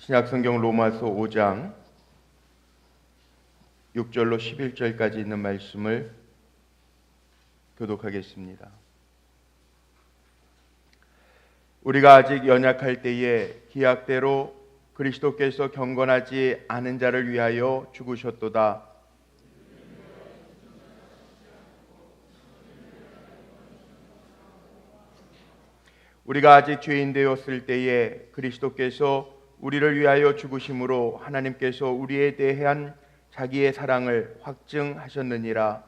신약성경 로마서 5장 6절로 11절까지 있는 말씀을 교독하겠습니다. 우리가 아직 연약할 때에 기약대로 그리스도께서 경건하지 않은 자를 위하여 죽으셨도다. 우리가 아직 죄인 되었을 때에 그리스도께서 우리를 위하여 죽으심으로 하나님께서 우리에 대한 자기의 사랑을 확증하셨느니라.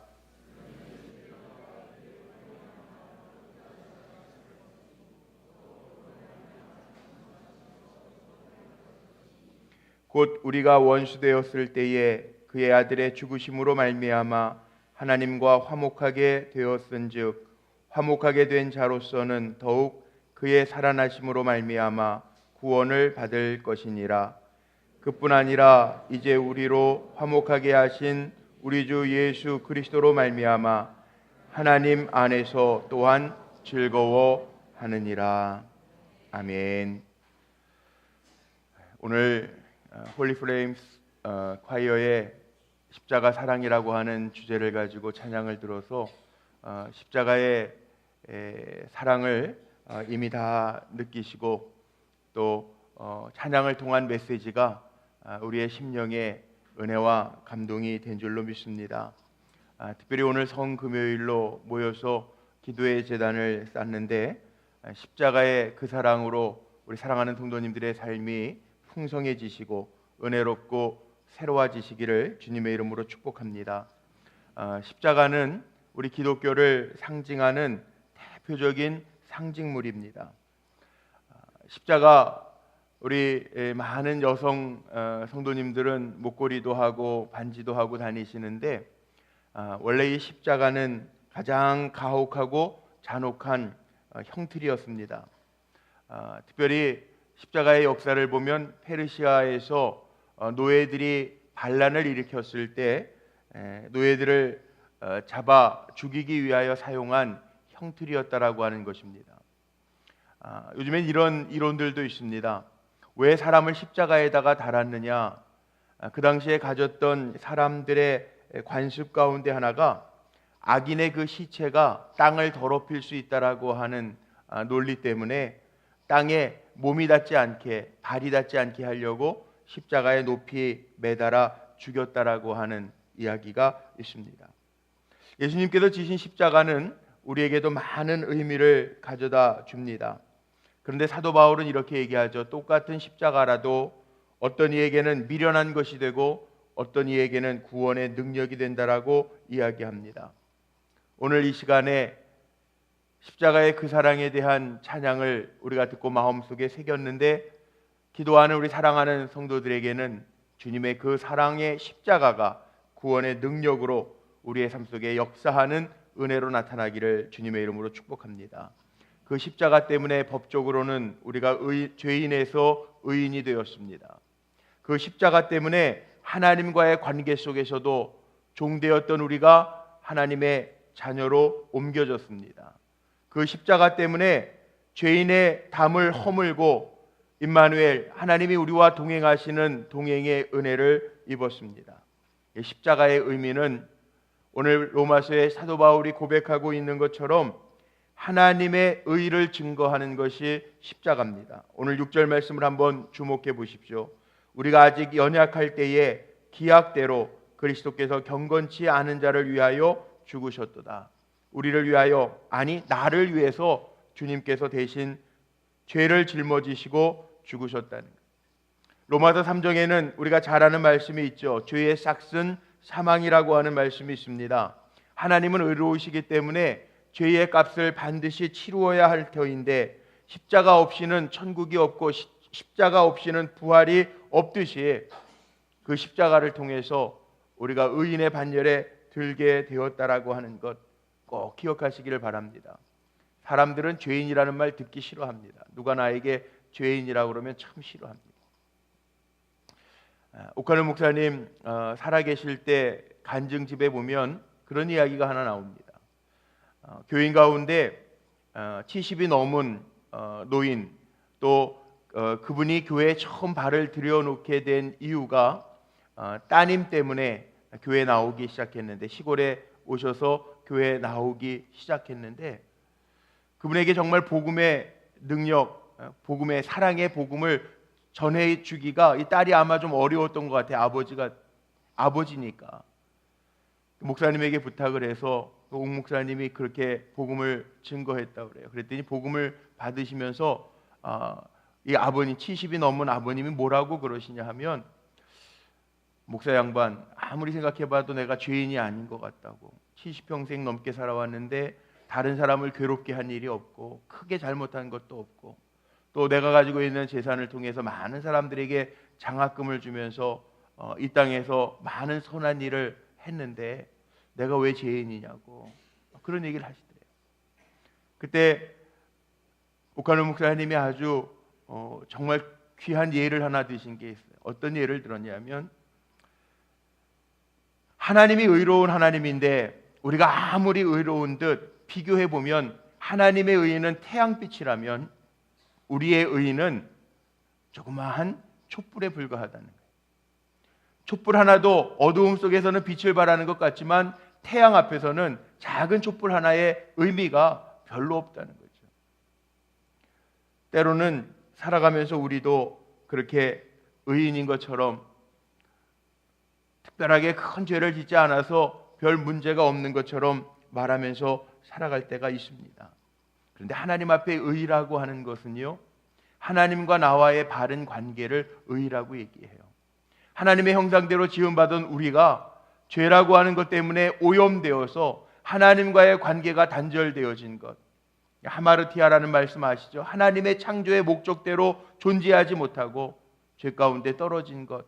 곧 우리가 원수 되었을 때에 그의 아들의 죽으심으로 말미암아 하나님과 화목하게 되었은즉 화목하게 된 자로서는 더욱 그의 살아나심으로 말미암아 구원을 받을 것이니라. 그뿐 아니라 이제 우리로 화목하게 하신 우리 주 예수 그리스도로 말미암아 하나님 안에서 또한 즐거워하느니라. 아멘. 오늘 홀리 플레임스 콰이어의 십자가 사랑이라고 하는 주제를 가지고 찬양을 들어서 십자가의 사랑을 이미 다 느끼시고 또 찬양을 통한 메시지가 우리의 심령에 은혜와 감동이 된 줄로 믿습니다. 특별히 오늘 성금요일로 모여서 기도의 제단을 쌓는데 십자가의 그 사랑으로 우리 사랑하는 성도님들의 삶이 풍성해지시고 은혜롭고 새로워지시기를 주님의 이름으로 축복합니다. 십자가는 우리 기독교를 상징하는 대표적인 상징물입니다. 십자가 우리 많은 여성 성도님들은 목걸이도 하고 반지도 하고 다니시는데 원래 이 십자가는 가장 가혹하고 잔혹한 형틀이었습니다. 특별히 십자가의 역사를 보면 페르시아에서 노예들이 반란을 일으켰을 때 노예들을 잡아 죽이기 위하여 사용한 형틀이었다라고 하는 것입니다. 요즘엔 이런 이론들도 있습니다. 왜 사람을 십자가에다가 달았느냐? 그 당시에 가졌던 사람들의 관습 가운데 하나가 악인의 그 시체가 땅을 더럽힐 수 있다라고 하는 논리 때문에 땅에 몸이 닿지 않게, 발이 닿지 않게 하려고 십자가에 높이 매달아 죽였다라고 하는 이야기가 있습니다. 예수님께서 지신 십자가는 우리에게도 많은 의미를 가져다 줍니다. 그런데 사도 바울은 이렇게 얘기하죠. 똑같은 십자가라도 어떤 이에게는 미련한 것이 되고 어떤 이에게는 구원의 능력이 된다라고 이야기합니다. 오늘 이 시간에 십자가의 그 사랑에 대한 찬양을 우리가 듣고 마음속에 새겼는데 기도하는 우리 사랑하는 성도들에게는 주님의 그 사랑의 십자가가 구원의 능력으로 우리의 삶 속에 역사하는 은혜로 나타나기를 주님의 이름으로 축복합니다. 그 십자가 때문에 법적으로는 우리가 죄인에서 의인이 되었습니다. 그 십자가 때문에 하나님과의 관계 속에서도 종되었던 우리가 하나님의 자녀로 옮겨졌습니다. 그 십자가 때문에 죄인의 담을 허물고 임마누엘 하나님이 우리와 동행하시는 동행의 은혜를 입었습니다. 십자가의 의미는 오늘 로마서의 사도 바울이 고백하고 있는 것처럼 하나님의 의를 증거하는 것이 십자가입니다. 오늘 6절 말씀을 한번 주목해 보십시오. 우리가 아직 연약할 때에 기약대로 그리스도께서 경건치 않은 자를 위하여 죽으셨도다. 우리를 위하여, 아니 나를 위해서 주님께서 대신 죄를 짊어지시고 죽으셨다는 것. 로마서 3장에는 우리가 잘 아는 말씀이 있죠. 죄의 삭은 사망이라고 하는 말씀이 있습니다. 하나님은 의로우시기 때문에 죄의 값을 반드시 치루어야 할 터인데 십자가 없이는 천국이 없고 십자가 없이는 부활이 없듯이 그 십자가를 통해서 우리가 의인의 반열에 들게 되었다라고 하는 것 꼭 기억하시기를 바랍니다. 사람들은 죄인이라는 말 듣기 싫어합니다. 누가 나에게 죄인이라고 그러면 참 싫어합니다. 오카노 목사님 살아계실 때 간증집에 보면 그런 이야기가 하나 나옵니다. 교인 가운데 70이 넘은 노인 또 그분이 교회에 처음 발을 들여놓게 된 이유가 따님 때문에 교회에 나오기 시작했는데, 시골에 오셔서 교회에 나오기 시작했는데, 그분에게 정말 복음의 능력, 복음의 사랑의 복음을 전해주기가 이 딸이 아마 좀 어려웠던 것 같아요. 아버지니까. 목사님에게 부탁을 해서 옥 목사님이 그렇게 복음을 증거했다고 그래요. 그랬더니 복음을 받으시면서 이 아버님, 70이 넘은 아버님이 뭐라고 그러시냐 하면, 목사 양반, 아무리 생각해봐도 내가 죄인이 아닌 것 같다고. 70평생 넘게 살아왔는데 다른 사람을 괴롭게 한 일이 없고 크게 잘못한 것도 없고, 또 내가 가지고 있는 재산을 통해서 많은 사람들에게 장학금을 주면서 이 땅에서 많은 선한 일을 했는데 내가 왜 죄인이냐고 그런 얘기를 하시더래요. 그때 옥한우 목사님이 아주 정말 귀한 예를 하나 드신 게 있어요. 어떤 예를 들었냐면, 하나님이 의로운 하나님인데 우리가 아무리 의로운 듯 비교해보면 하나님의 의는 태양빛이라면 우리의 의는 조그마한 촛불에 불과하다는 거예요. 촛불 하나도 어두움 속에서는 빛을 발하는 것 같지만 태양 앞에서는 작은 촛불 하나의 의미가 별로 없다는 거죠. 때로는 살아가면서 우리도 그렇게 의인인 것처럼 특별하게 큰 죄를 짓지 않아서 별 문제가 없는 것처럼 말하면서 살아갈 때가 있습니다. 그런데 하나님 앞에 의라고 하는 것은요, 하나님과 나와의 바른 관계를 의라고 얘기해요. 하나님의 형상대로 지음받은 우리가 죄라고 하는 것 때문에 오염되어서 하나님과의 관계가 단절되어진 것, 하마르티아라는 말씀 아시죠? 하나님의 창조의 목적대로 존재하지 못하고 죄 가운데 떨어진 것,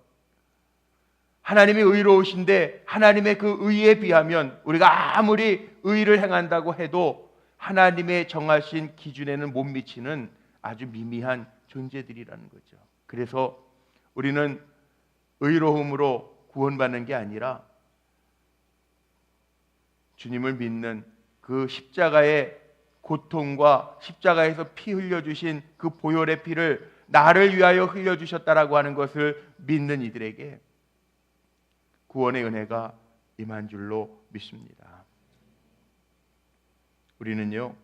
하나님이 의로우신데 하나님의 그 의에 비하면 우리가 아무리 의를 행한다고 해도 하나님의 정하신 기준에는 못 미치는 아주 미미한 존재들이라는 거죠. 그래서 우리는 의로움으로 구원받는 게 아니라 주님을 믿는 그 십자가의 고통과 십자가에서 피 흘려주신 그 보혈의 피를 나를 위하여 흘려주셨다라고 하는 것을 믿는 이들에게 구원의 은혜가 임한 줄로 믿습니다. 우리는요,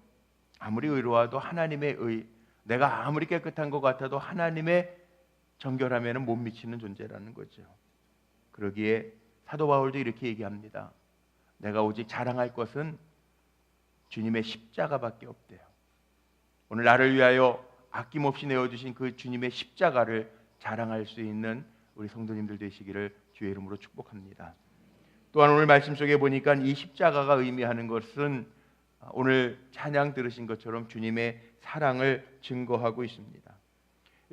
아무리 의로워도 하나님의 의, 내가 아무리 깨끗한 것 같아도 하나님의 정결함에는 못 미치는 존재라는 거죠. 그러기에 사도 바울도 이렇게 얘기합니다. 내가 오직 자랑할 것은 주님의 십자가밖에 없대요. 오늘 나를 위하여 아낌없이 내어주신 그 주님의 십자가를 자랑할 수 있는 우리 성도님들 되시기를 주의 이름으로 축복합니다. 또한 오늘 말씀 속에 보니까 이 십자가가 의미하는 것은 오늘 찬양 들으신 것처럼 주님의 사랑을 증거하고 있습니다.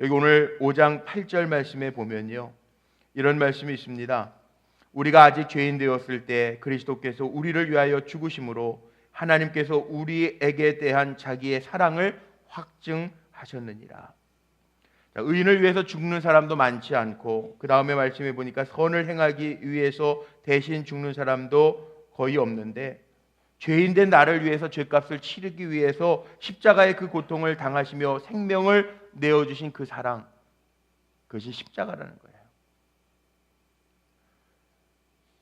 여기 오늘 5장 8절 말씀에 보면요, 이런 말씀이 있습니다. 우리가 아직 죄인 되었을 때 그리스도께서 우리를 위하여 죽으심으로 하나님께서 우리에게 대한 자기의 사랑을 확증하셨느니라. 의인을 위해서 죽는 사람도 많지 않고, 그 다음에 말씀해 보니까 선을 행하기 위해서 대신 죽는 사람도 거의 없는데, 죄인된 나를 위해서 죄값을 치르기 위해서 십자가의 그 고통을 당하시며 생명을 내어주신 그 사랑, 그것이 십자가라는 거예요.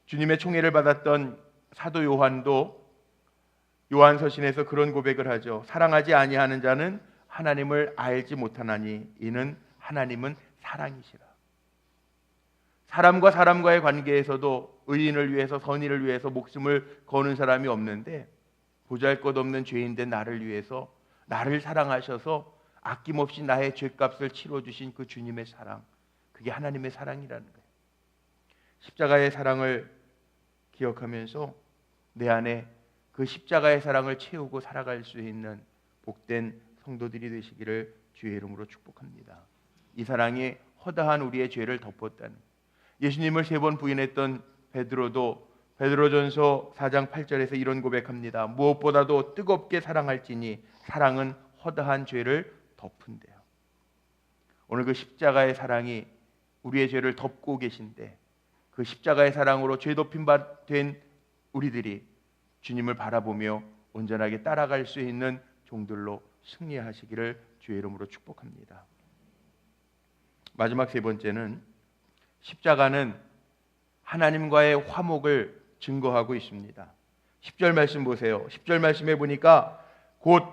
주님의 총애를 받았던 사도 요한도 요한서신에서 그런 고백을 하죠. 사랑하지 아니하는 자는 하나님을 알지 못하나니 이는 하나님은 사랑이시라. 사람과 사람과의 관계에서도 의인을 위해서, 선의를 위해서 목숨을 거는 사람이 없는데, 보잘것없는 죄인된 나를 위해서 나를 사랑하셔서 아낌없이 나의 죄값을 치러주신 그 주님의 사랑, 그게 하나님의 사랑이라는 거예요. 십자가의 사랑을 기억하면서 내 안에 그 십자가의 사랑을 채우고 살아갈 수 있는 복된 성도들이 되시기를 주의 이름으로 축복합니다. 이 사랑이 허다한 우리의 죄를 덮었다는, 예수님을 3번 부인했던 베드로도 베드로전서 4장 8절에서 이런 고백합니다. 무엇보다도 뜨겁게 사랑할지니 사랑은 허다한 죄를 덮은대요. 오늘 그 십자가의 사랑이 우리의 죄를 덮고 계신데, 그 십자가의 사랑으로 죄 덮임 된 우리들이 주님을 바라보며 온전하게 따라갈 수 있는 종들로 승리하시기를 주의 이름으로 축복합니다. 마지막 세 번째는 십자가는 하나님과의 화목을 증거하고 있습니다. 10절 말씀 보세요. 10절 말씀에 보니까 곧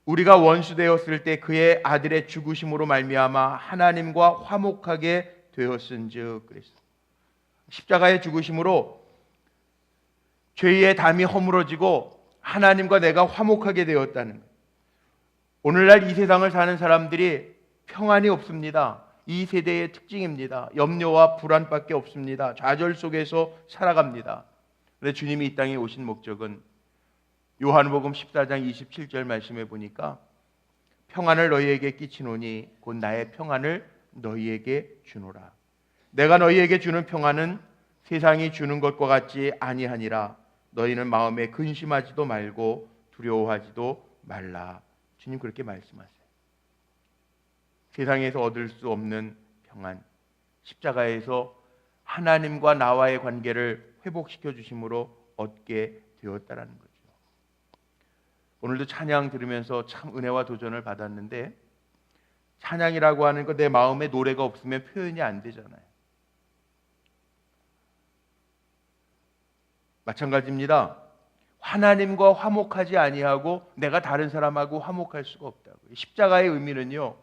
우리가 원수 되었을 때 그의 아들의 죽으심으로 말미암아 하나님과 화목하게 되었은즉 그랬어요. 십자가의 죽으심으로 죄의 담이 허물어지고 하나님과 내가 화목하게 되었다는 거예요. 오늘날 이 세상을 사는 사람들이 평안이 없습니다. 이 세대의 특징입니다. 염려와 불안밖에 없습니다. 좌절 속에서 살아갑니다. 그런데 주님이 이 땅에 오신 목적은 요한복음 14장 27절 말씀에 보니까 평안을 너희에게 끼치노니 곧 나의 평안을 너희에게 주노라. 내가 너희에게 주는 평안은 세상이 주는 것과 같지 아니하니라. 너희는 마음에 근심하지도 말고 두려워하지도 말라. 주님 그렇게 말씀하세요. 세상에서 얻을 수 없는 평안, 십자가에서 하나님과 나와의 관계를 회복시켜 주심으로 얻게 되었다라는 거죠. 오늘도 찬양 들으면서 참 은혜와 도전을 받았는데, 찬양이라고 하는 거 내 마음에 노래가 없으면 표현이 안 되잖아요. 마찬가지입니다. 하나님과 화목하지 아니하고 내가 다른 사람하고 화목할 수가 없다고요. 십자가의 의미는요,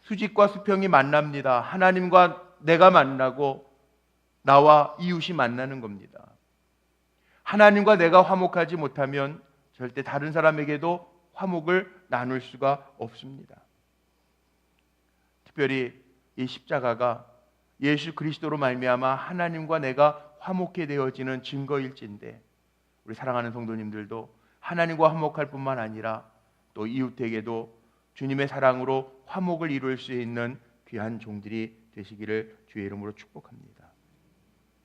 수직과 수평이 만납니다. 하나님과 내가 만나고 나와 이웃이 만나는 겁니다. 하나님과 내가 화목하지 못하면 절대 다른 사람에게도 화목을 나눌 수가 없습니다. 특별히 이 십자가가 예수 그리스도로 말미암아 하나님과 내가 화목해 되어지는 증거일진데, 우리 사랑하는 성도님들도 하나님과 화목할 뿐만 아니라 또 이웃에게도 주님의 사랑으로 화목을 이룰 수 있는 귀한 종들이 되시기를 주의 이름으로 축복합니다.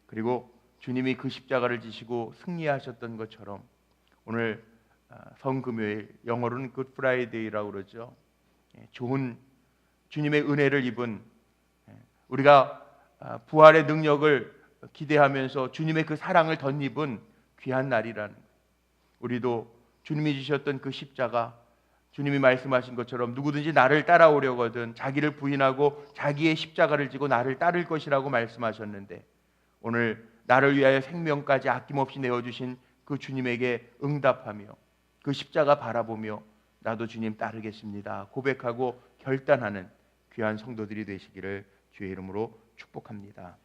그리고 주님이 그 십자가를 지시고 승리하셨던 것처럼 오늘 성금요일, 영어로는 굿 프라이데이라고 그러죠. 좋은 주님의 은혜를 입은, 우리가 부활의 능력을 기대하면서 주님의 그 사랑을 덧입은 귀한 날이라는 거예요. 우리도 주님이 주셨던 그 십자가, 주님이 말씀하신 것처럼 누구든지 나를 따라오려거든 자기를 부인하고 자기의 십자가를 지고 나를 따를 것이라고 말씀하셨는데, 오늘 나를 위하여 생명까지 아낌없이 내어주신 그 주님에게 응답하며 그 십자가 바라보며 나도 주님 따르겠습니다 고백하고 결단하는 귀한 성도들이 되시기를 주의 이름으로 축복합니다.